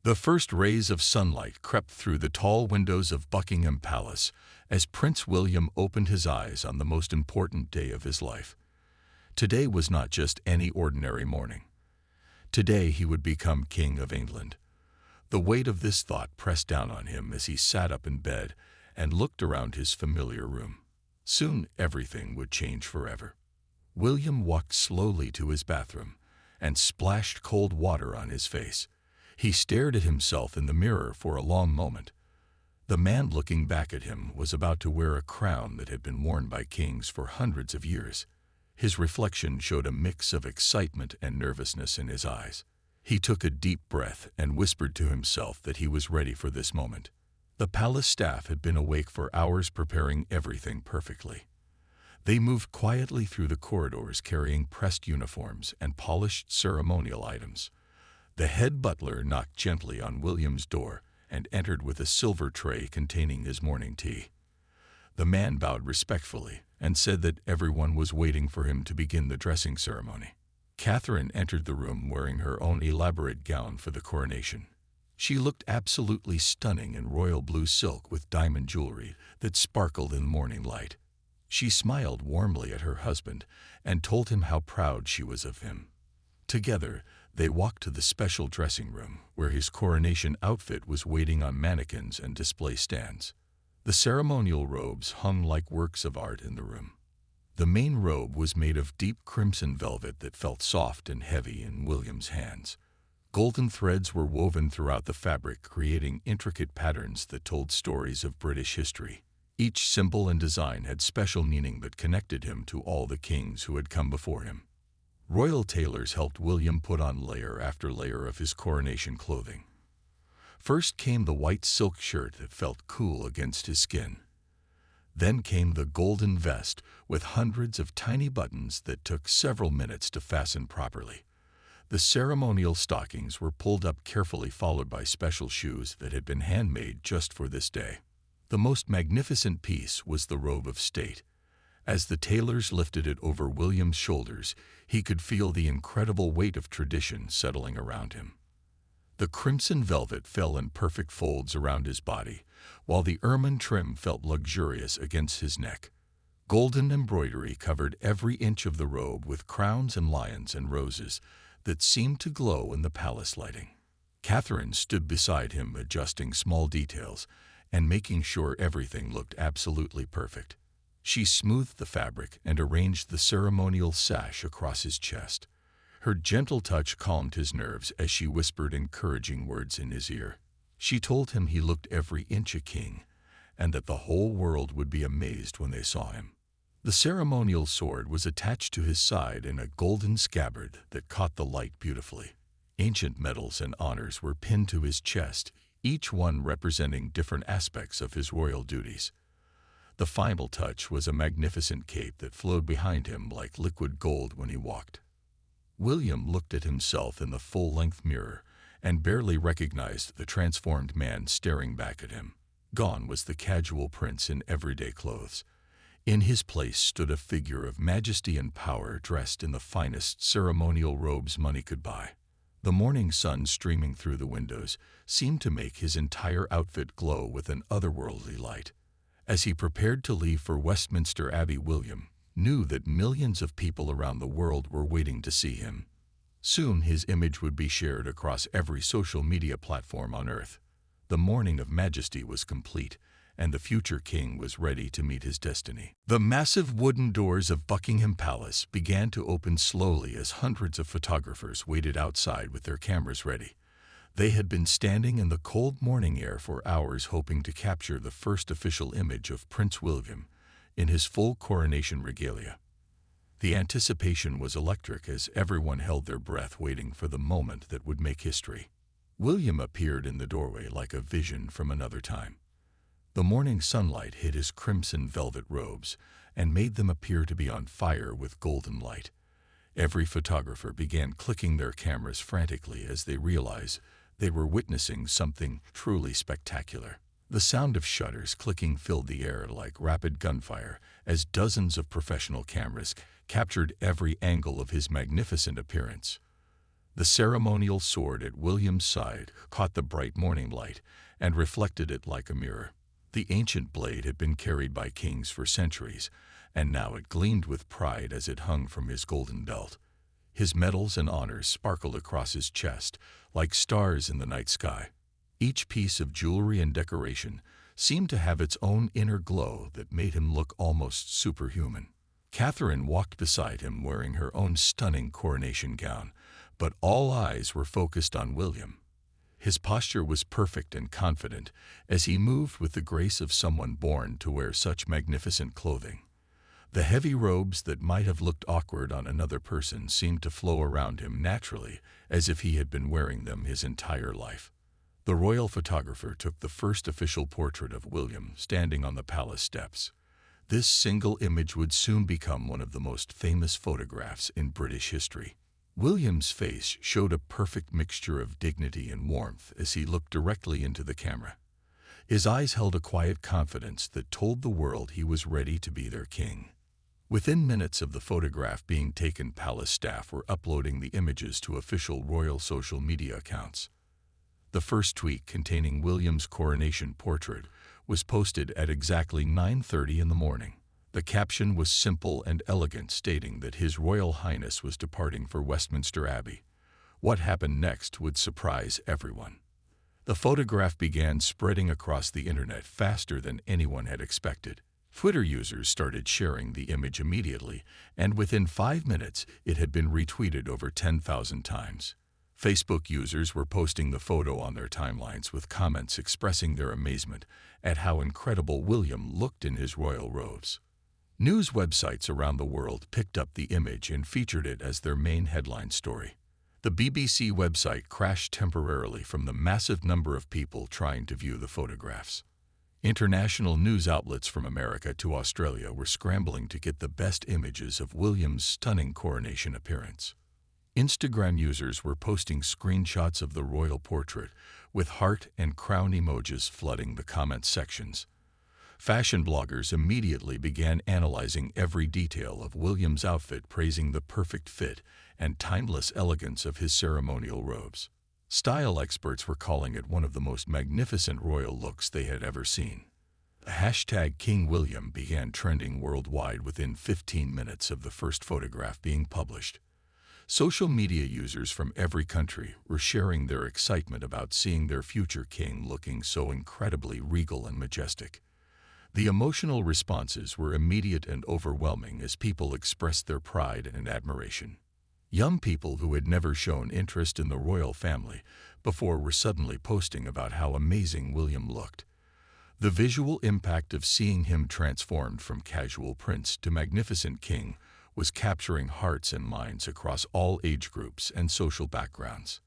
The first rays of sunlight crept through the tall windows of Buckingham Palace as Prince William opened his eyes on the most important day of his life. Today was not just any ordinary morning. Today he would become King of England. The weight of this thought pressed down on him as he sat up in bed and looked around his familiar room. Soon everything would change forever. William walked slowly to his bathroom and splashed cold water on his face. He stared at himself in the mirror for a long moment. The man looking back at him was about to wear a crown that had been worn by kings for hundreds of years. His reflection showed a mix of excitement and nervousness in his eyes. He took a deep breath and whispered to himself that he was ready for this moment. The palace staff had been awake for hours preparing everything perfectly. They moved quietly through the corridors carrying pressed uniforms and polished ceremonial items. The head butler knocked gently on William's door and entered with a silver tray containing his morning tea. The man bowed respectfully and said that everyone was waiting for him to begin the dressing ceremony. Catherine entered the room wearing her own elaborate gown for the coronation. She looked absolutely stunning in royal blue silk with diamond jewelry that sparkled in the morning light. She smiled warmly at her husband and told him how proud she was of him. Together, they walked to the special dressing room where his coronation outfit was waiting on mannequins and display stands. The ceremonial robes hung like works of art in the room. The main robe was made of deep crimson velvet that felt soft and heavy in William's hands. Golden threads were woven throughout the fabric, creating intricate patterns that told stories of British history. Each symbol and design had special meaning that connected him to all the kings who had come before him. Royal tailors helped William put on layer after layer of his coronation clothing. First came the white silk shirt that felt cool against his skin. Then came the golden vest with hundreds of tiny buttons that took several minutes to fasten properly. The ceremonial stockings were pulled up carefully, followed by special shoes that had been handmade just for this day. The most magnificent piece was the robe of state. As the tailors lifted it over William's shoulders, he could feel the incredible weight of tradition settling around him. The crimson velvet fell in perfect folds around his body, while the ermine trim felt luxurious against his neck. Golden embroidery covered every inch of the robe with crowns and lions and roses that seemed to glow in the palace lighting. Catherine stood beside him, adjusting small details and making sure everything looked absolutely perfect. She smoothed the fabric and arranged the ceremonial sash across his chest. Her gentle touch calmed his nerves as she whispered encouraging words in his ear. She told him he looked every inch a king, and that the whole world would be amazed when they saw him. The ceremonial sword was attached to his side in a golden scabbard that caught the light beautifully. Ancient medals and honors were pinned to his chest, each one representing different aspects of his royal duties. The final touch was a magnificent cape that flowed behind him like liquid gold when he walked. William looked at himself in the full-length mirror and barely recognized the transformed man staring back at him. Gone was the casual prince in everyday clothes. In his place stood a figure of majesty and power dressed in the finest ceremonial robes money could buy. The morning sun streaming through the windows seemed to make his entire outfit glow with an otherworldly light. As he prepared to leave for Westminster Abbey, William knew that millions of people around the world were waiting to see him. Soon his image would be shared across every social media platform on earth. The morning of majesty was complete, and the future king was ready to meet his destiny. The massive wooden doors of Buckingham Palace began to open slowly as hundreds of photographers waited outside with their cameras ready. They had been standing in the cold morning air for hours hoping to capture the first official image of Prince William in his full coronation regalia. The anticipation was electric as everyone held their breath waiting for the moment that would make history. William appeared in the doorway like a vision from another time. The morning sunlight hit his crimson velvet robes and made them appear to be on fire with golden light. Every photographer began clicking their cameras frantically as they realized they were witnessing something truly spectacular. The sound of shutters clicking filled the air like rapid gunfire as dozens of professional cameras captured every angle of his magnificent appearance. The ceremonial sword at William's side caught the bright morning light and reflected it like a mirror. The ancient blade had been carried by kings for centuries, and now it gleamed with pride as it hung from his golden belt. His medals and honors sparkled across his chest like stars in the night sky. Each piece of jewelry and decoration seemed to have its own inner glow that made him look almost superhuman. Catherine walked beside him wearing her own stunning coronation gown, but all eyes were focused on William. His posture was perfect and confident as he moved with the grace of someone born to wear such magnificent clothing. The heavy robes that might have looked awkward on another person seemed to flow around him naturally, as if he had been wearing them his entire life. The royal photographer took the first official portrait of William standing on the palace steps. This single image would soon become one of the most famous photographs in British history. William's face showed a perfect mixture of dignity and warmth as he looked directly into the camera. His eyes held a quiet confidence that told the world he was ready to be their king. Within minutes of the photograph being taken, palace staff were uploading the images to official royal social media accounts. The first tweet containing William's coronation portrait was posted at exactly 9:30 in the morning. The caption was simple and elegant, stating that His Royal Highness was departing for Westminster Abbey. What happened next would surprise everyone. The photograph began spreading across the internet faster than anyone had expected. Twitter users started sharing the image immediately, and within 5 minutes it had been retweeted over 10,000 times. Facebook users were posting the photo on their timelines with comments expressing their amazement at how incredible William looked in his royal robes. News websites around the world picked up the image and featured it as their main headline story. The BBC website crashed temporarily from the massive number of people trying to view the photographs. International news outlets from America to Australia were scrambling to get the best images of William's stunning coronation appearance. Instagram users were posting screenshots of the royal portrait, with heart and crown emojis flooding the comment sections. Fashion bloggers immediately began analyzing every detail of William's outfit, praising the perfect fit and timeless elegance of his ceremonial robes. Style experts were calling it one of the most magnificent royal looks they had ever seen. The hashtag King William began trending worldwide within 15 minutes of the first photograph being published. Social media users from every country were sharing their excitement about seeing their future king looking so incredibly regal and majestic. The emotional responses were immediate and overwhelming as people expressed their pride and admiration. Young people who had never shown interest in the royal family before were suddenly posting about how amazing William looked. The visual impact of seeing him transformed from casual prince to magnificent king was capturing hearts and minds across all age groups and social backgrounds.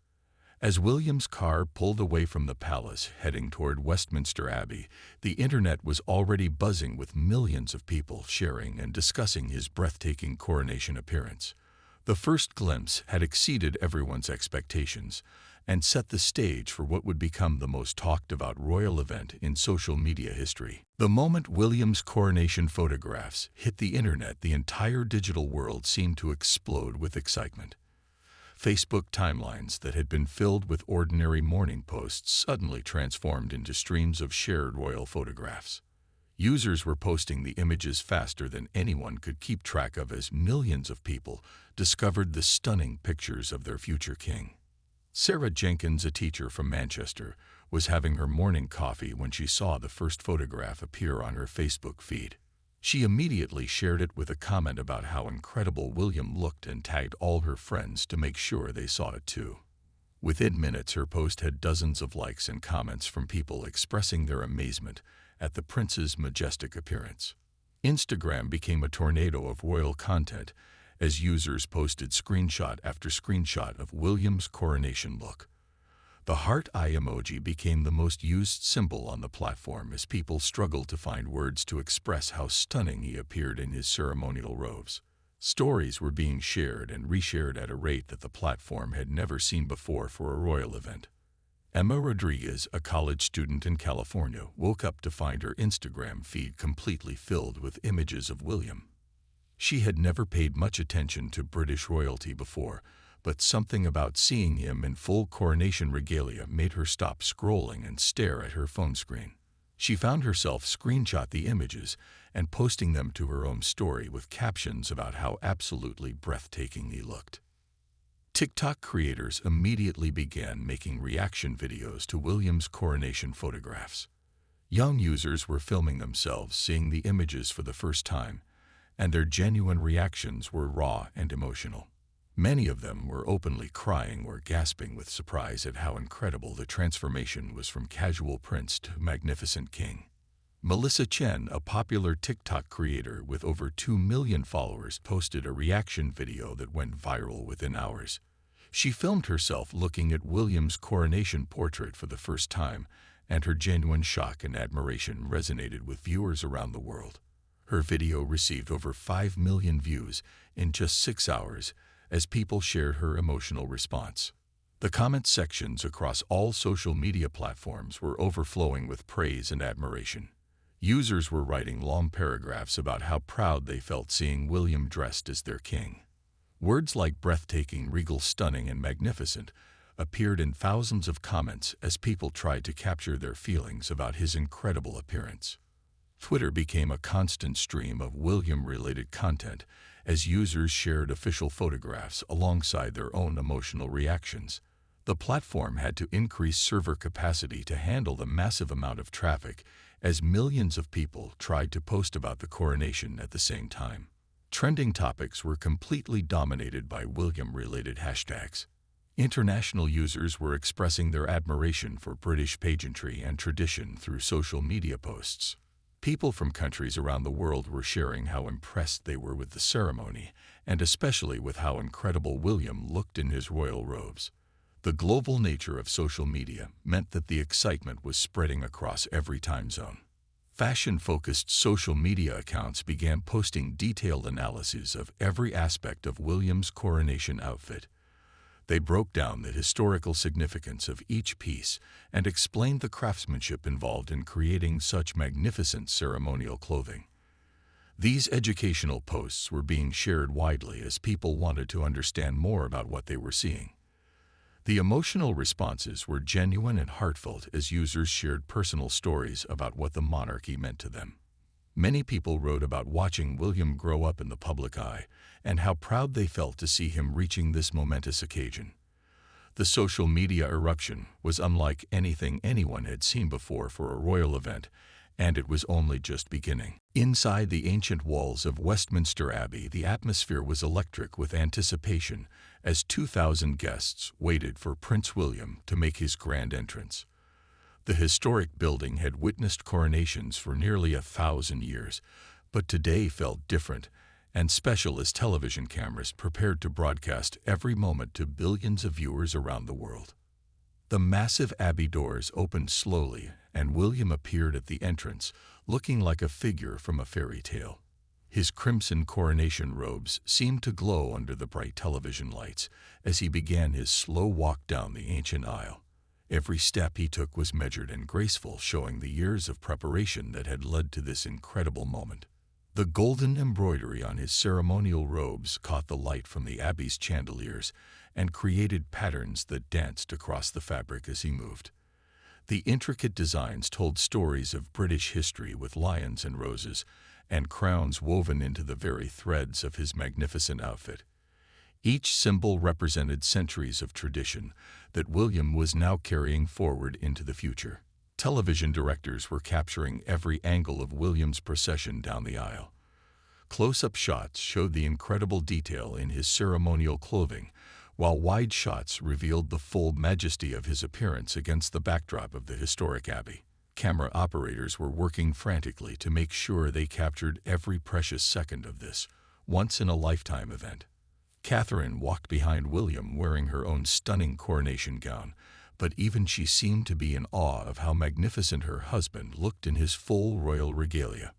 As William's car pulled away from the palace, heading toward Westminster Abbey, the internet was already buzzing with millions of people sharing and discussing his breathtaking coronation appearance. The first glimpse had exceeded everyone's expectations and set the stage for what would become the most talked-about royal event in social media history. The moment William's coronation photographs hit the internet, the entire digital world seemed to explode with excitement. Facebook timelines that had been filled with ordinary morning posts suddenly transformed into streams of shared royal photographs. Users were posting the images faster than anyone could keep track of as millions of people discovered the stunning pictures of their future king. Sarah Jenkins, a teacher from Manchester, was having her morning coffee when she saw the first photograph appear on her Facebook feed. She immediately shared it with a comment about how incredible William looked and tagged all her friends to make sure they saw it too. Within minutes, her post had dozens of likes and comments from people expressing their amazement at the prince's majestic appearance. Instagram became a tornado of royal content as users posted screenshot after screenshot of William's coronation look. The heart eye emoji became the most used symbol on the platform as people struggled to find words to express how stunning he appeared in his ceremonial robes. Stories were being shared and reshared at a rate that the platform had never seen before for a royal event. Emma Rodriguez, a college student in California, woke up to find her Instagram feed completely filled with images of William. She had never paid much attention to British royalty before, but something about seeing him in full coronation regalia made her stop scrolling and stare at her phone screen. She found herself screenshot the images and posting them to her own story with captions about how absolutely breathtaking he looked. TikTok creators immediately began making reaction videos to William's coronation photographs. Young users were filming themselves seeing the images for the first time, and their genuine reactions were raw and emotional. Many of them were openly crying or gasping with surprise at how incredible the transformation was from casual prince to magnificent king. Melissa Chen, a popular TikTok creator with over 2 million followers, posted a reaction video that went viral within hours. She filmed herself looking at William's coronation portrait for the first time, and her genuine shock and admiration resonated with viewers around the world. Her video received over 5 million views in just 6 hours as people shared her emotional response. The comment sections across all social media platforms were overflowing with praise and admiration. Users were writing long paragraphs about how proud they felt seeing William dressed as their king. Words like breathtaking, regal, stunning, and magnificent appeared in thousands of comments as people tried to capture their feelings about his incredible appearance. Twitter became a constant stream of William-related content as users shared official photographs alongside their own emotional reactions. The platform had to increase server capacity to handle the massive amount of traffic as millions of people tried to post about the coronation at the same time. Trending topics were completely dominated by William-related hashtags. International users were expressing their admiration for British pageantry and tradition through social media posts. People from countries around the world were sharing how impressed they were with the ceremony, and especially with how incredible William looked in his royal robes. The global nature of social media meant that the excitement was spreading across every time zone. Fashion-focused social media accounts began posting detailed analyses of every aspect of William's coronation outfit. They broke down the historical significance of each piece and explained the craftsmanship involved in creating such magnificent ceremonial clothing. These educational posts were being shared widely as people wanted to understand more about what they were seeing. The emotional responses were genuine and heartfelt as users shared personal stories about what the monarchy meant to them. Many people wrote about watching William grow up in the public eye and how proud they felt to see him reaching this momentous occasion. The social media eruption was unlike anything anyone had seen before for a royal event, and it was only just beginning. Inside the ancient walls of Westminster Abbey, the atmosphere was electric with anticipation as 2,000 guests waited for Prince William to make his grand entrance. The historic building had witnessed coronations for nearly 1,000 years, but today felt different and special as television cameras prepared to broadcast every moment to billions of viewers around the world. The massive abbey doors opened slowly, and William appeared at the entrance, looking like a figure from a fairy tale. His crimson coronation robes seemed to glow under the bright television lights as he began his slow walk down the ancient aisle. Every step he took was measured and graceful, showing the years of preparation that had led to this incredible moment. The golden embroidery on his ceremonial robes caught the light from the abbey's chandeliers and created patterns that danced across the fabric as he moved. The intricate designs told stories of British history with lions and roses, and crowns woven into the very threads of his magnificent outfit. Each symbol represented centuries of tradition that William was now carrying forward into the future. Television directors were capturing every angle of William's procession down the aisle. Close-up shots showed the incredible detail in his ceremonial clothing, while wide shots revealed the full majesty of his appearance against the backdrop of the historic abbey. Camera operators were working frantically to make sure they captured every precious second of this once-in-a-lifetime event. Catherine walked behind William wearing her own stunning coronation gown, but even she seemed to be in awe of how magnificent her husband looked in his full royal regalia.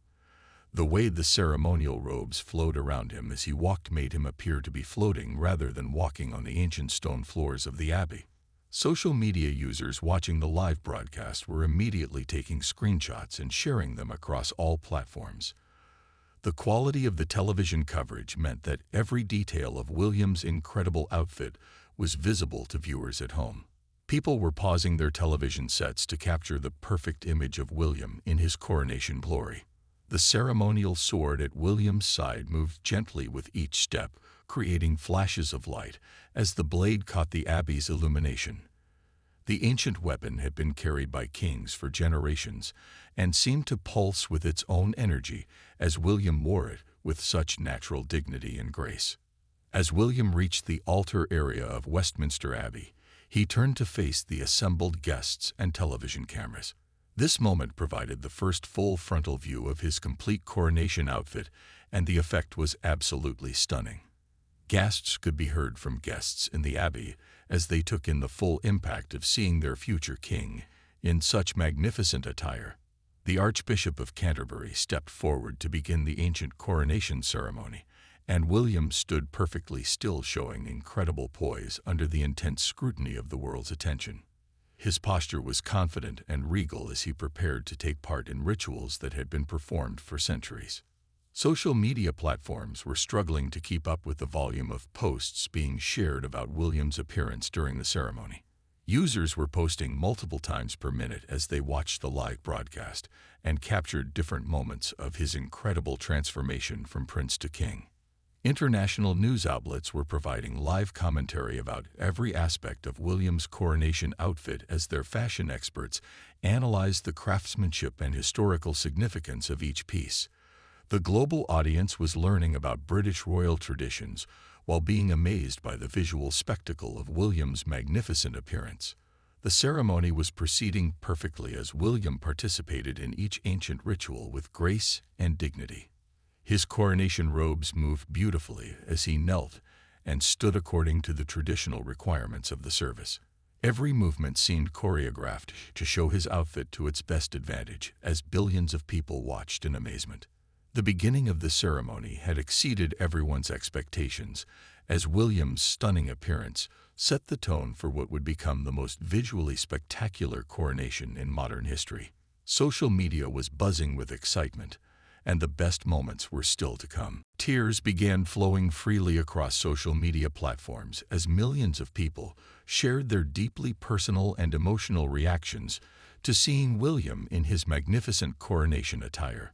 The way the ceremonial robes flowed around him as he walked made him appear to be floating rather than walking on the ancient stone floors of the abbey. Social media users watching the live broadcast were immediately taking screenshots and sharing them across all platforms. The quality of the television coverage meant that every detail of William's incredible outfit was visible to viewers at home. People were pausing their television sets to capture the perfect image of William in his coronation glory. The ceremonial sword at William's side moved gently with each step, creating flashes of light as the blade caught the abbey's illumination. The ancient weapon had been carried by kings for generations and seemed to pulse with its own energy as William wore it with such natural dignity and grace. As William reached the altar area of Westminster Abbey, he turned to face the assembled guests and television cameras. This moment provided the first full frontal view of his complete coronation outfit, and the effect was absolutely stunning. Gasps could be heard from guests in the abbey as they took in the full impact of seeing their future king in such magnificent attire. The Archbishop of Canterbury stepped forward to begin the ancient coronation ceremony, and William stood perfectly still, showing incredible poise under the intense scrutiny of the world's attention. His posture was confident and regal as he prepared to take part in rituals that had been performed for centuries. Social media platforms were struggling to keep up with the volume of posts being shared about William's appearance during the ceremony. Users were posting multiple times per minute as they watched the live broadcast and captured different moments of his incredible transformation from prince to king. International news outlets were providing live commentary about every aspect of William's coronation outfit as their fashion experts analyzed the craftsmanship and historical significance of each piece. The global audience was learning about British royal traditions while being amazed by the visual spectacle of William's magnificent appearance. The ceremony was proceeding perfectly as William participated in each ancient ritual with grace and dignity. His coronation robes moved beautifully as he knelt and stood according to the traditional requirements of the service. Every movement seemed choreographed to show his outfit to its best advantage as billions of people watched in amazement. The beginning of the ceremony had exceeded everyone's expectations, as William's stunning appearance set the tone for what would become the most visually spectacular coronation in modern history. Social media was buzzing with excitement, and the best moments were still to come. Tears began flowing freely across social media platforms as millions of people shared their deeply personal and emotional reactions to seeing William in his magnificent coronation attire.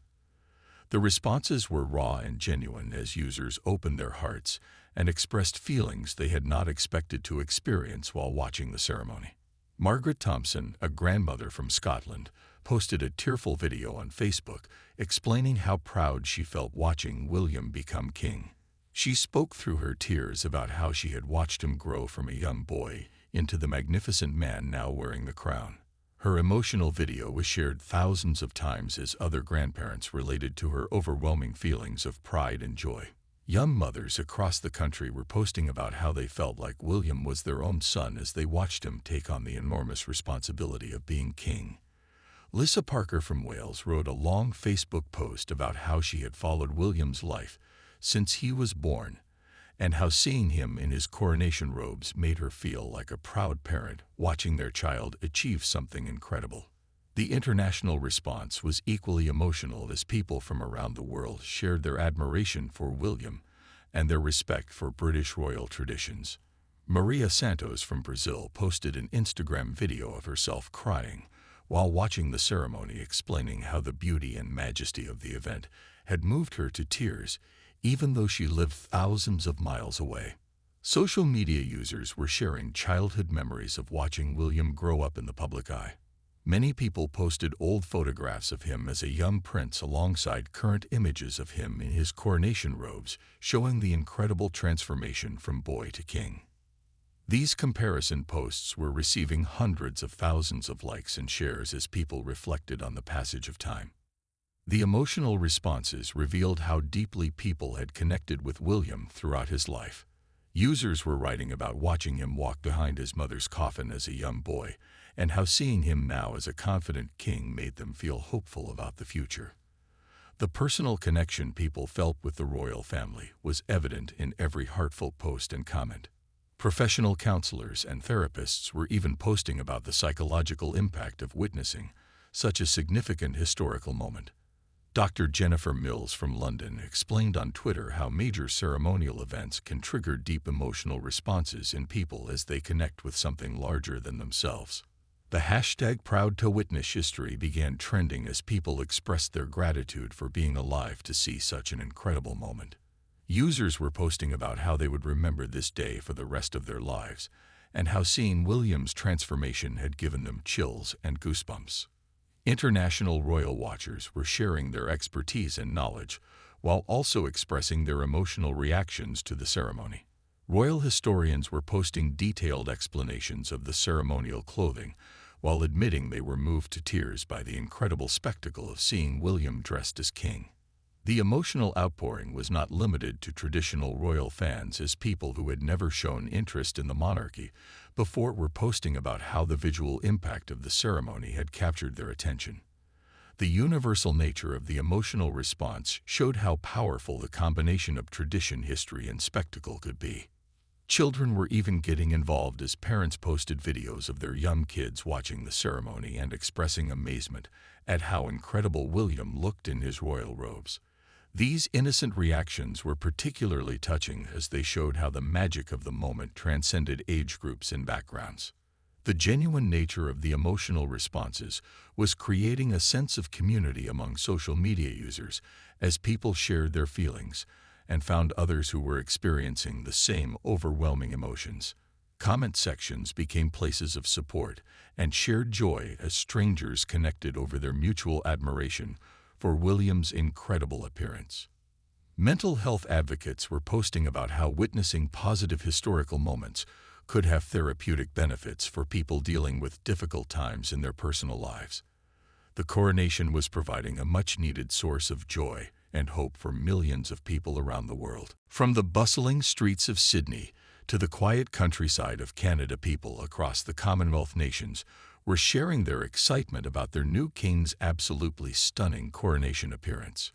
The responses were raw and genuine as users opened their hearts and expressed feelings they had not expected to experience while watching the ceremony. Margaret Thompson, a grandmother from Scotland, posted a tearful video on Facebook explaining how proud she felt watching William become king. She spoke through her tears about how she had watched him grow from a young boy into the magnificent man now wearing the crown. Her emotional video was shared thousands of times as other grandparents related to her overwhelming feelings of pride and joy. Young mothers across the country were posting about how they felt like William was their own son as they watched him take on the enormous responsibility of being king. Lissa Parker from Wales wrote a long Facebook post about how she had followed William's life since he was born, and how seeing him in his coronation robes made her feel like a proud parent watching their child achieve something incredible. The international response was equally emotional as people from around the world shared their admiration for William and their respect for British royal traditions. Maria Santos from Brazil posted an Instagram video of herself crying while watching the ceremony, explaining how the beauty and majesty of the event had moved her to tears, even though she lived thousands of miles away. Social media users were sharing childhood memories of watching William grow up in the public eye. Many people posted old photographs of him as a young prince alongside current images of him in his coronation robes, showing the incredible transformation from boy to king. These comparison posts were receiving hundreds of thousands of likes and shares as people reflected on the passage of time. The emotional responses revealed how deeply people had connected with William throughout his life. Users were writing about watching him walk behind his mother's coffin as a young boy, and how seeing him now as a confident king made them feel hopeful about the future. The personal connection people felt with the royal family was evident in every heartfelt post and comment. Professional counselors and therapists were even posting about the psychological impact of witnessing such a significant historical moment. Dr. Jennifer Mills from London explained on Twitter how major ceremonial events can trigger deep emotional responses in people as they connect with something larger than themselves. The hashtag Proud to Witness history began trending as people expressed their gratitude for being alive to see such an incredible moment. Users were posting about how they would remember this day for the rest of their lives, and how seeing William's transformation had given them chills and goosebumps. International royal watchers were sharing their expertise and knowledge, while also expressing their emotional reactions to the ceremony. Royal historians were posting detailed explanations of the ceremonial clothing, while admitting they were moved to tears by the incredible spectacle of seeing William dressed as king. The emotional outpouring was not limited to traditional royal fans, as people who had never shown interest in the monarchy before were posting about how the visual impact of the ceremony had captured their attention. The universal nature of the emotional response showed how powerful the combination of tradition, history, and spectacle could be. Children were even getting involved as parents posted videos of their young kids watching the ceremony and expressing amazement at how incredible William looked in his royal robes. These innocent reactions were particularly touching as they showed how the magic of the moment transcended age groups and backgrounds. The genuine nature of the emotional responses was creating a sense of community among social media users as people shared their feelings and found others who were experiencing the same overwhelming emotions. Comment sections became places of support and shared joy as strangers connected over their mutual admiration for William's incredible appearance. Mental health advocates were posting about how witnessing positive historical moments could have therapeutic benefits for people dealing with difficult times in their personal lives. The coronation was providing a much-needed source of joy and hope for millions of people around the world. From the bustling streets of Sydney to the quiet countryside of Canada, people across the Commonwealth nations were sharing their excitement about their new king's absolutely stunning coronation appearance.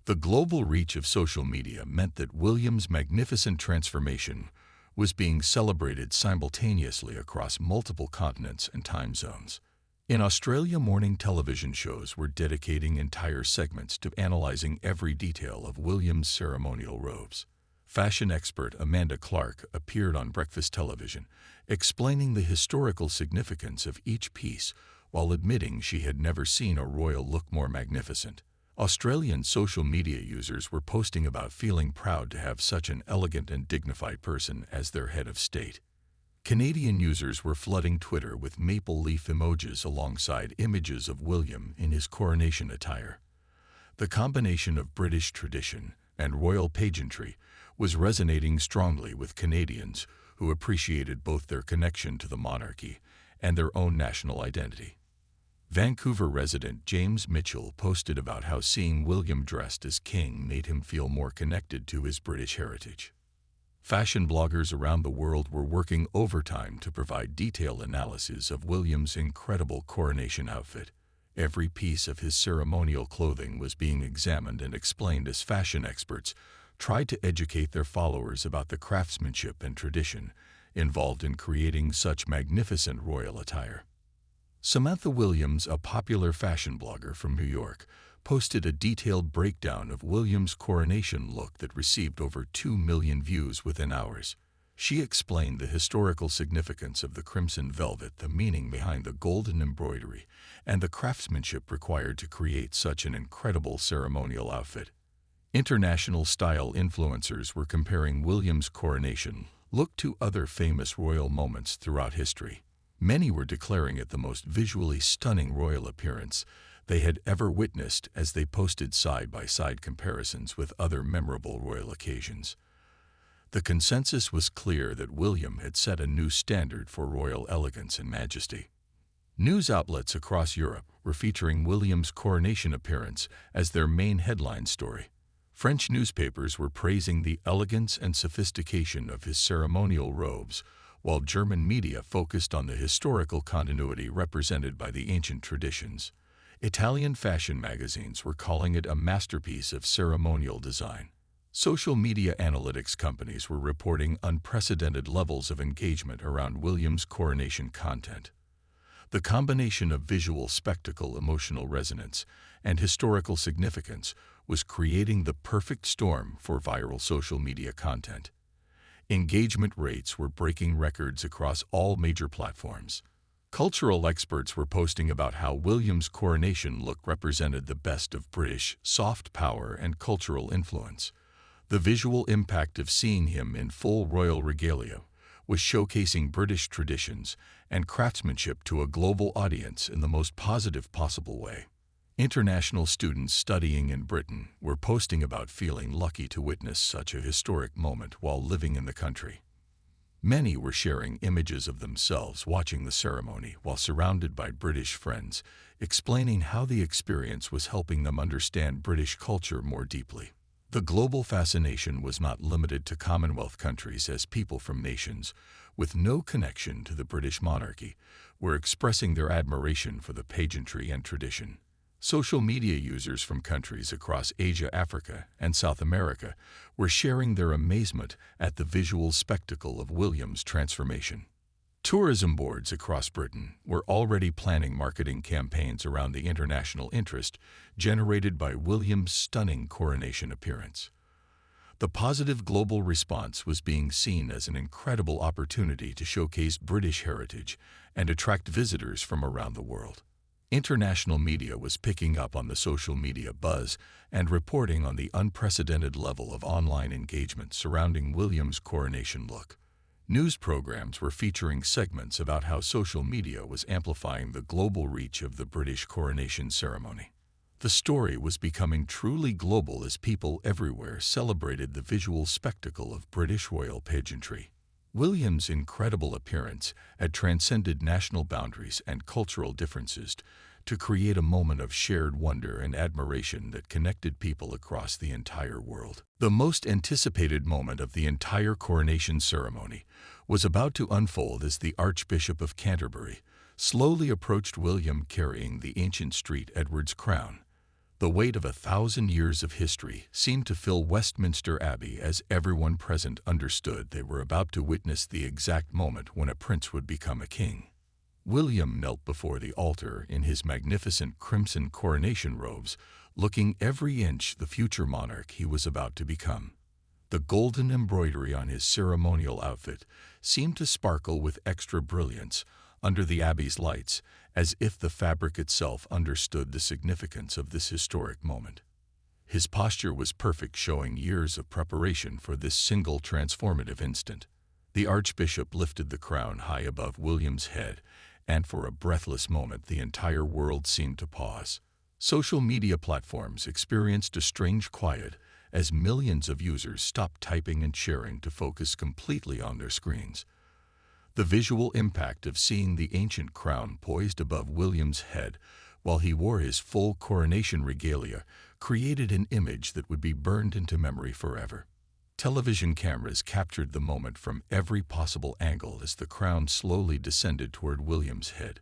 The global reach of social media meant that William's magnificent transformation was being celebrated simultaneously across multiple continents and time zones. In Australia, morning television shows were dedicating entire segments to analyzing every detail of William's ceremonial robes. Fashion expert Amanda Clark appeared on breakfast television, explaining the historical significance of each piece while admitting she had never seen a royal look more magnificent. Australian social media users were posting about feeling proud to have such an elegant and dignified person as their head of state. Canadian users were flooding Twitter with maple leaf emojis alongside images of William in his coronation attire. The combination of British tradition and royal pageantry was resonating strongly with Canadians who appreciated both their connection to the monarchy and their own national identity. Vancouver resident James Mitchell posted about how seeing William dressed as king made him feel more connected to his British heritage. Fashion bloggers around the world were working overtime to provide detailed analysis of William's incredible coronation outfit. Every piece of his ceremonial clothing was being examined and explained as fashion experts tried to educate their followers about the craftsmanship and tradition involved in creating such magnificent royal attire. Samantha Williams, a popular fashion blogger from New York, posted a detailed breakdown of William's coronation look that received over 2 million views within hours. She explained the historical significance of the crimson velvet, the meaning behind the golden embroidery, and the craftsmanship required to create such an incredible ceremonial outfit. International style influencers were comparing William's coronation look to other famous royal moments throughout history. Many were declaring it the most visually stunning royal appearance they had ever witnessed as they posted side-by-side comparisons with other memorable royal occasions. The consensus was clear that William had set a new standard for royal elegance and majesty. News outlets across Europe were featuring William's coronation appearance as their main headline story. French newspapers were praising the elegance and sophistication of his ceremonial robes, while German media focused on the historical continuity represented by the ancient traditions. Italian fashion magazines were calling it a masterpiece of ceremonial design. Social media analytics companies were reporting unprecedented levels of engagement around William's coronation content. The combination of visual spectacle, emotional resonance, and historical significance was creating the perfect storm for viral social media content. Engagement rates were breaking records across all major platforms. Cultural experts were posting about how William's coronation look represented the best of British soft power and cultural influence. The visual impact of seeing him in full royal regalia was showcasing British traditions and craftsmanship to a global audience in the most positive possible way. International students studying in Britain were posting about feeling lucky to witness such a historic moment while living in the country. Many were sharing images of themselves watching the ceremony while surrounded by British friends, explaining how the experience was helping them understand British culture more deeply. The global fascination was not limited to Commonwealth countries, as people from nations with no connection to the British monarchy were expressing their admiration for the pageantry and tradition. Social media users from countries across Asia, Africa, and South America were sharing their amazement at the visual spectacle of William's transformation. Tourism boards across Britain were already planning marketing campaigns around the international interest generated by William's stunning coronation appearance. The positive global response was being seen as an incredible opportunity to showcase British heritage and attract visitors from around the world. International media was picking up on the social media buzz and reporting on the unprecedented level of online engagement surrounding William's coronation look. News programs were featuring segments about how social media was amplifying the global reach of the British coronation ceremony. The story was becoming truly global as people everywhere celebrated the visual spectacle of British royal pageantry. William's incredible appearance had transcended national boundaries and cultural differences to create a moment of shared wonder and admiration that connected people across the entire world. The most anticipated moment of the entire coronation ceremony was about to unfold as the Archbishop of Canterbury slowly approached William carrying the ancient St. Edward's crown. The weight of 1,000 years of history seemed to fill Westminster Abbey as everyone present understood they were about to witness the exact moment when a prince would become a king. William knelt before the altar in his magnificent crimson coronation robes, looking every inch the future monarch he was about to become. The golden embroidery on his ceremonial outfit seemed to sparkle with extra brilliance under the Abbey's lights, as if the fabric itself understood the significance of this historic moment. His posture was perfect, showing years of preparation for this single transformative instant. The Archbishop lifted the crown high above William's head, and for a breathless moment the entire world seemed to pause. Social media platforms experienced a strange quiet as millions of users stopped typing and sharing to focus completely on their screens. The visual impact of seeing the ancient crown poised above William's head while he wore his full coronation regalia created an image that would be burned into memory forever. Television cameras captured the moment from every possible angle as the crown slowly descended toward William's head.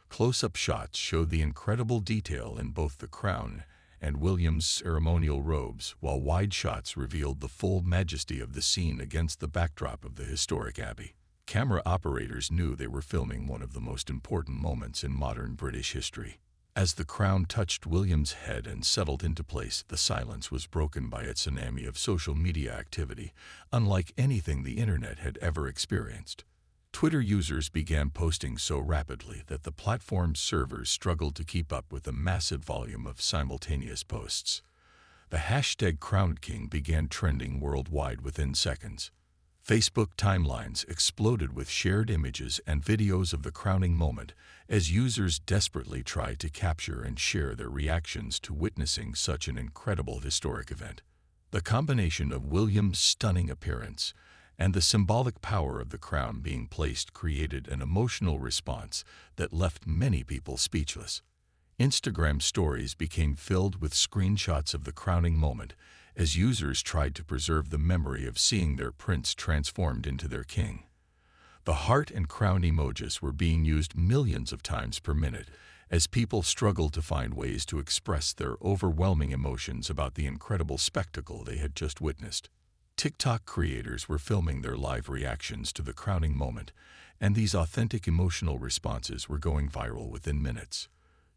Close-up shots showed the incredible detail in both the crown and William's ceremonial robes, while wide shots revealed the full majesty of the scene against the backdrop of the historic Abbey. Camera operators knew they were filming one of the most important moments in modern British history. As the crown touched William's head and settled into place, the silence was broken by a tsunami of social media activity, unlike anything the internet had ever experienced. Twitter users began posting so rapidly that the platform's servers struggled to keep up with the massive volume of simultaneous posts. The hashtag #CrownedKing began trending worldwide within seconds. Facebook timelines exploded with shared images and videos of the crowning moment as users desperately tried to capture and share their reactions to witnessing such an incredible historic event. The combination of William's stunning appearance and the symbolic power of the crown being placed created an emotional response that left many people speechless. Instagram stories became filled with screenshots of the crowning moment as users tried to preserve the memory of seeing their prince transformed into their king. The heart and crown emojis were being used millions of times per minute as people struggled to find ways to express their overwhelming emotions about the incredible spectacle they had just witnessed. TikTok creators were filming their live reactions to the crowning moment, and these authentic emotional responses were going viral within minutes.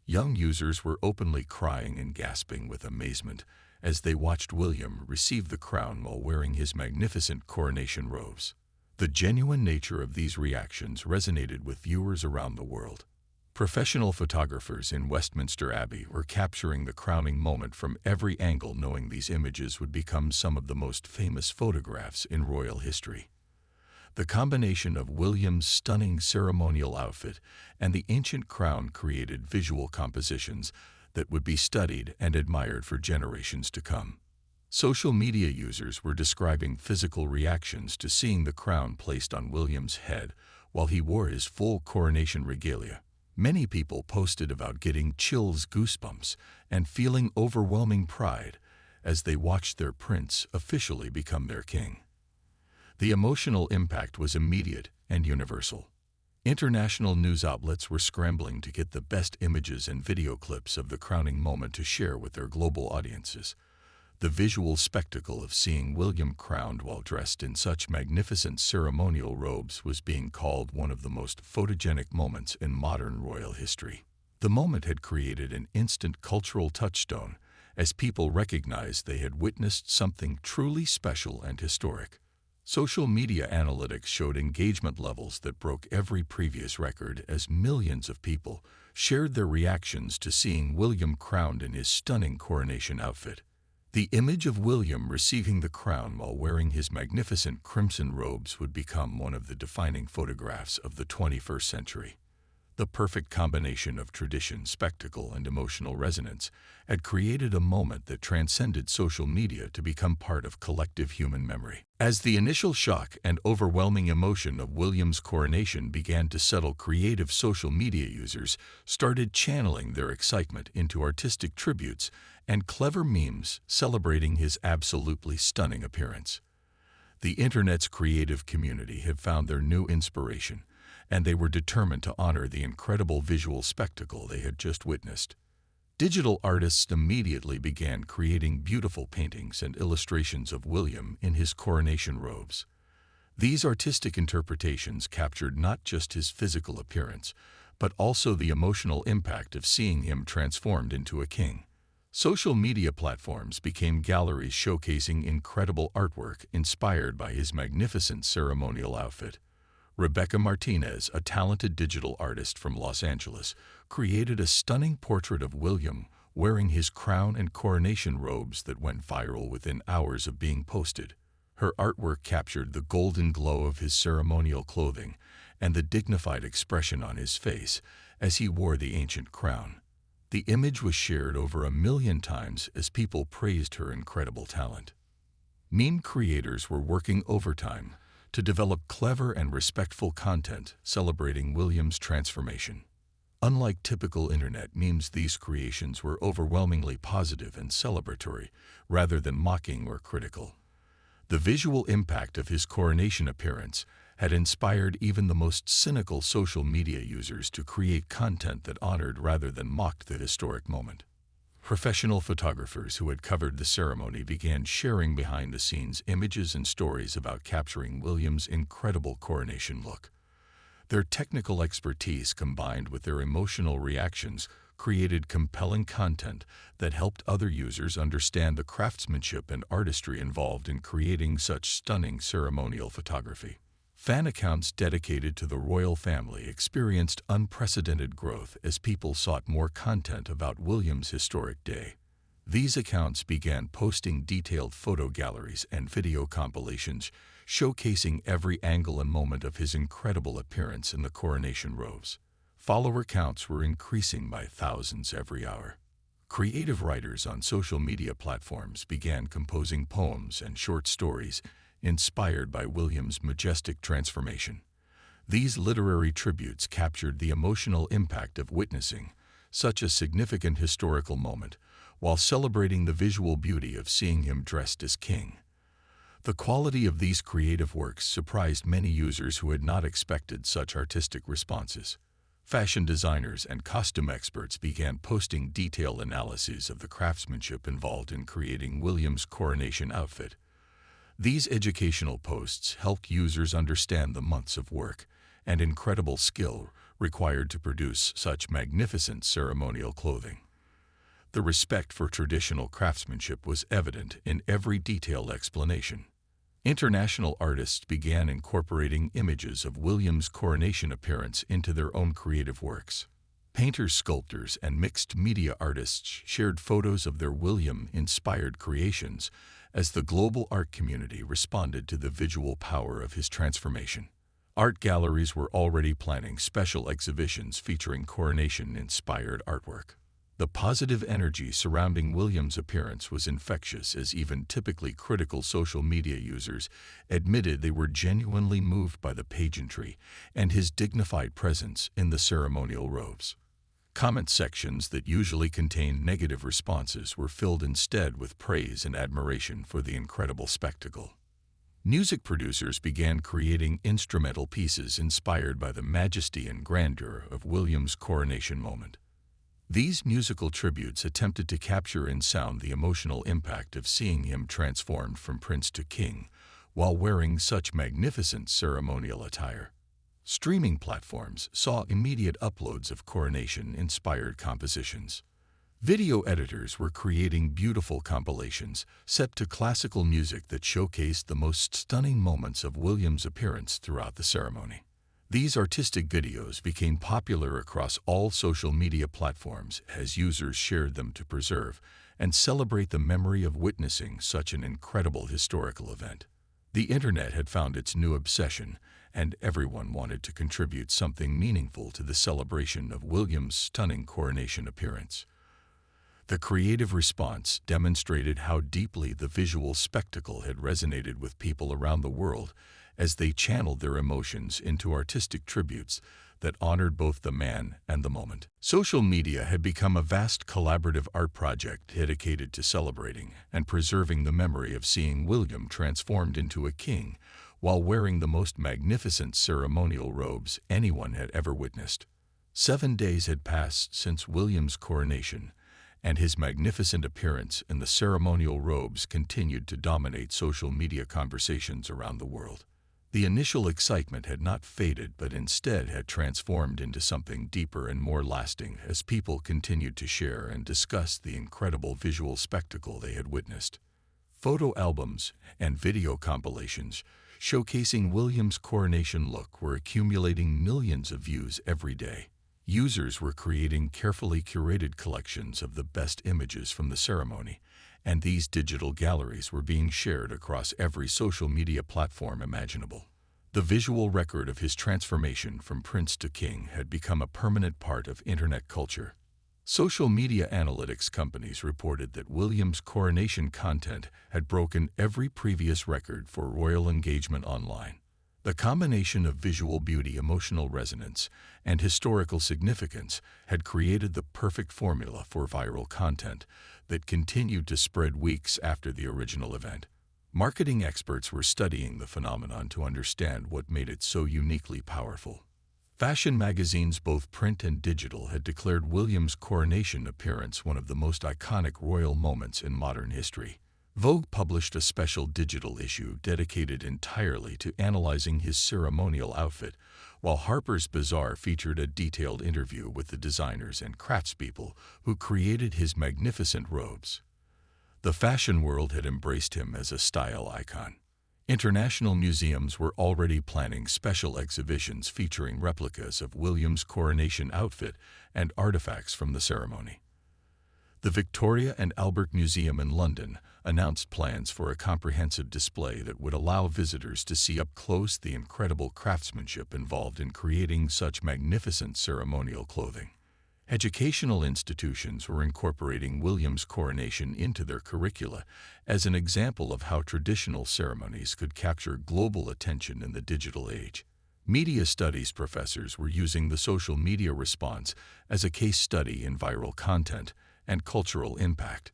Young users were openly crying and gasping with amazement as they watched William receive the crown while wearing his magnificent coronation robes. The genuine nature of these reactions resonated with viewers around the world. Professional photographers in Westminster Abbey were capturing the crowning moment from every angle, knowing these images would become some of the most famous photographs in royal history. The combination of William's stunning ceremonial outfit and the ancient crown created visual compositions that would be studied and admired for generations to come. Social media users were describing physical reactions to seeing the crown placed on William's head while he wore his full coronation regalia. Many people posted about getting chills, goosebumps, and feeling overwhelming pride as they watched their prince officially become their king. The emotional impact was immediate and universal. International news outlets were scrambling to get the best images and video clips of the crowning moment to share with their global audiences. The visual spectacle of seeing William crowned while dressed in such magnificent ceremonial robes was being called one of the most photogenic moments in modern royal history. The moment had created an instant cultural touchstone as people recognized they had witnessed something truly special and historic. Social media analytics showed engagement levels that broke every previous record as millions of people shared their reactions to seeing William crowned in his stunning coronation outfit. The image of William receiving the crown while wearing his magnificent crimson robes would become one of the defining photographs of the 21st century. The perfect combination of tradition, spectacle, and emotional resonance had created a moment that transcended social media to become part of collective human memory. As the initial shock and overwhelming emotion of William's coronation began to settle, creative social media users started channeling their excitement into artistic tributes and clever memes celebrating his absolutely stunning appearance. The internet's creative community had found their new inspiration, and they were determined to honor the incredible visual spectacle they had just witnessed. Digital artists immediately began creating beautiful paintings and illustrations of William in his coronation robes. These artistic interpretations captured not just his physical appearance, but also the emotional impact of seeing him transformed into a king. Social media platforms became galleries showcasing incredible artwork inspired by his magnificent ceremonial outfit. Rebecca Martinez, a talented digital artist from Los Angeles, created a stunning portrait of William wearing his crown and coronation robes that went viral within hours of being posted. Her artwork captured the golden glow of his ceremonial clothing and the dignified expression on his face as he wore the ancient crown. The image was shared over 1 million times as people praised her incredible talent. Meme creators were working overtime to develop clever and respectful content celebrating William's transformation. Unlike typical internet memes, these creations were overwhelmingly positive and celebratory, rather than mocking or critical. The visual impact of his coronation appearance had inspired even the most cynical social media users to create content that honored rather than mocked the historic moment. Professional photographers who had covered the ceremony began sharing behind-the-scenes images and stories about capturing William's incredible coronation look. Their technical expertise combined with their emotional reactions created compelling content that helped other users understand the craftsmanship and artistry involved in creating such stunning ceremonial photography. Fan accounts dedicated to the royal family experienced unprecedented growth as people sought more content about William's historic day. These accounts began posting detailed photo galleries and video compilations showcasing every angle and moment of his incredible appearance in the coronation robes. Follower counts were increasing by thousands every hour. Creative writers on social media platforms began composing poems and short stories inspired by William's majestic transformation. These literary tributes captured the emotional impact of witnessing such a significant historical moment while celebrating the visual beauty of seeing him dressed as king. The quality of these creative works surprised many users who had not expected such artistic responses. Fashion designers and costume experts began posting detailed analyses of the craftsmanship involved in creating William's coronation outfit. These educational posts helped users understand the months of work and incredible skill required to produce such magnificent ceremonial clothing. The respect for traditional craftsmanship was evident in every detailed explanation. International artists began incorporating images of William's coronation appearance into their own creative works. Painters, sculptors, and mixed-media artists shared photos of their William-inspired creations as the global art community responded to the visual power of his transformation. Art galleries were already planning special exhibitions featuring coronation-inspired artwork. The positive energy surrounding William's appearance was infectious, as even typically critical social media users admitted they were genuinely moved by the pageantry and his dignified presence in the ceremonial robes. Comment sections that usually contained negative responses were filled instead with praise and admiration for the incredible spectacle. Music producers began creating instrumental pieces inspired by the majesty and grandeur of William's coronation moment. These musical tributes attempted to capture in sound the emotional impact of seeing him transformed from prince to king while wearing such magnificent ceremonial attire. Streaming platforms saw immediate uploads of coronation-inspired compositions. Video editors were creating beautiful compilations set to classical music that showcased the most stunning moments of William's appearance throughout the ceremony. These artistic videos became popular across all social media platforms as users shared them to preserve and celebrate the memory of witnessing such an incredible historical event. The internet had found its new obsession, and everyone wanted to contribute something meaningful to the celebration of William's stunning coronation appearance. The creative response demonstrated how deeply the visual spectacle had resonated with people around the world as they channeled their emotions into artistic tributes that honored both the man and the moment. Social media had become a vast collaborative art project dedicated to celebrating and preserving the memory of seeing William transformed into a king while wearing the most magnificent ceremonial robes anyone had ever witnessed. 7 days had passed since William's coronation, and his magnificent appearance in the ceremonial robes continued to dominate social media conversations around the world. The initial excitement had not faded, but instead had transformed into something deeper and more lasting as people continued to share and discuss the incredible visual spectacle they had witnessed. Photo albums and video compilations showcasing William's coronation look were accumulating millions of views every day. Users were creating carefully curated collections of the best images from the ceremony, and these digital galleries were being shared across every social media platform imaginable. The visual record of his transformation from prince to king had become a permanent part of internet culture. Social media analytics companies reported that William's coronation content had broken every previous record for royal engagement online. The combination of visual beauty, emotional resonance, and historical significance had created the perfect formula for viral content that continued to spread weeks after the original event. Marketing experts were studying the phenomenon to understand what made it so uniquely powerful. Fashion magazines, both print and digital, had declared William's coronation appearance one of the most iconic royal moments in modern history. Vogue published a special digital issue dedicated entirely to analyzing his ceremonial outfit, while Harper's Bazaar featured a detailed interview with the designers and craftspeople who created his magnificent robes. The fashion world had embraced him as a style icon. International museums were already planning special exhibitions featuring replicas of William's coronation outfit and artifacts from the ceremony. The Victoria and Albert Museum in London announced plans for a comprehensive display that would allow visitors to see up close the incredible craftsmanship involved in creating such magnificent ceremonial clothing. Educational institutions were incorporating William's coronation into their curricula as an example of how traditional ceremonies could capture global attention in the digital age. Media studies professors were using the social media response as a case study in viral content and cultural impact.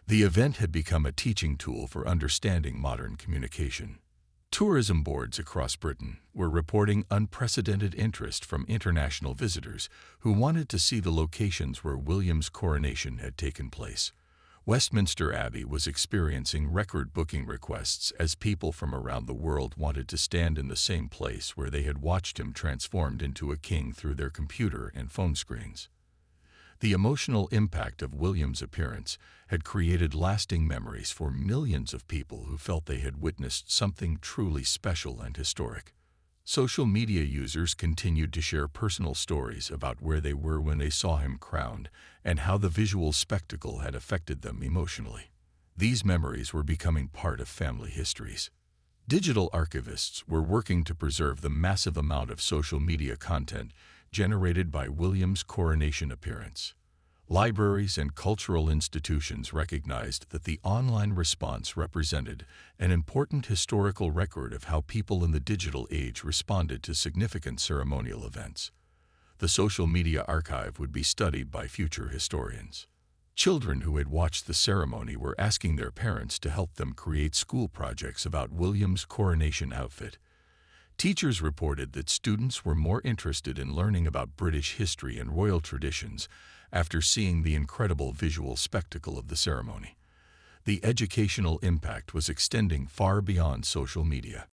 The event had become a teaching tool for understanding modern communication. Tourism boards across Britain were reporting unprecedented interest from international visitors who wanted to see the locations where William's coronation had taken place. Westminster Abbey was experiencing record booking requests as people from around the world wanted to stand in the same place where they had watched him transformed into a king through their computer and phone screens. The emotional impact of William's appearance had created lasting memories for millions of people who felt they had witnessed something truly special and historic. Social media users continued to share personal stories about where they were when they saw him crowned and how the visual spectacle had affected them emotionally. These memories were becoming part of family histories. Digital archivists were working to preserve the massive amount of social media content generated by William's coronation appearance. Libraries and cultural institutions recognized that the online response represented an important historical record of how people in the digital age responded to significant ceremonial events. The social media archive would be studied by future historians. Children who had watched the ceremony were asking their parents to help them create school projects about William's coronation outfit. Teachers reported that students were more interested in learning about British history and royal traditions after seeing the incredible visual spectacle of the ceremony. The educational impact was extending far beyond social media.